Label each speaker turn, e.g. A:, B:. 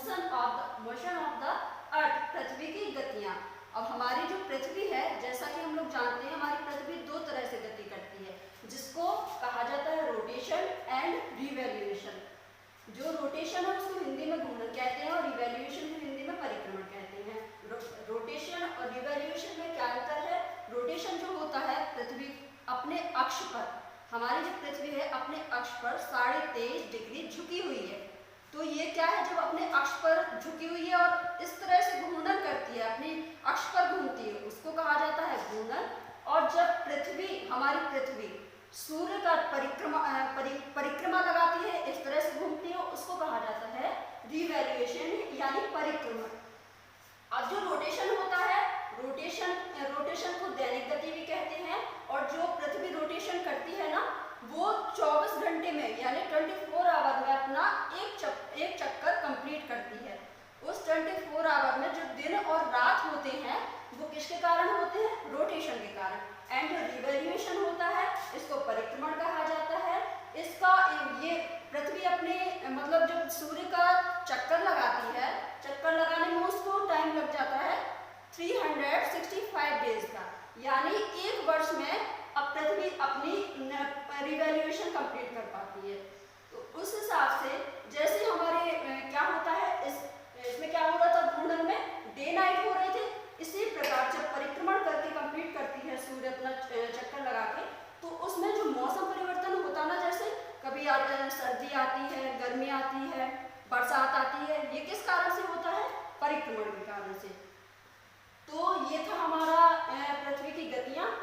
A: Motion of the earth, पृथ्वी की गतियां। अब हमारी जो पृथ्वी है, जैसा कि हम लोग जानते हैं, हमारी पृथ्वी दो तरह से गति करती है, जिसको कहा जाता है रोटेशन एंड रिवॉल्यूशन। जो रोटेशन है उसको हिंदी में घूर्णन कहते हैं और रिवॉल्यूशन को हिंदी में परिक्रमण कहते हैं। रोटेशन और रिवॉल्यूशन में क्या अंतर है? रोटेशन जो होता है, पृथ्वी अपने अक्ष पर, हमारी जो पृथ्वी है अपने अक्ष पर 23.5 डिग्री झुकी हुई है। तो ये क्या है? जब अपने अक्ष पर झुकी हुई है और इस तरह से घूर्णन करती है, अपने अक्ष पर घूमती है, उसको कहा जाता है घूर्णन। और जब पृथ्वी, हमारी पृथ्वी सूर्य का परिक्रमा लगाती है, इस तरह से घूमती है, उसको कहा जाता है रिवॉल्यूशन यानी परिक्रमण। अब जो रोटेशन होता है, रोटेशन को दैनिक गति भी कहते हैं। और जो पृथ्वी रोटेशन करती है ना, वो 24 घंटे में यानी 24 आवर में अपना एक चक्कर कंप्लीट करती है। उस 24 आवर में जो दिन और रात होते हैं वो किसके कारण होते हैं? रोटेशन के कारण। एंड जो रिवॉल्यूशन होता है, इसको परिक्रमण कहा जाता है। इसका ये पृथ्वी अपने मतलब जब सूर्य का चक्कर लगाती है, चक्कर लगाने में उसको टाइम लग जाता है 365 डेज का, यानी एक वर्ष में अब पृथ्वी अपनी रिवॉल्यूशन कंप्लीट कर पाती है। तो उस हिसाब से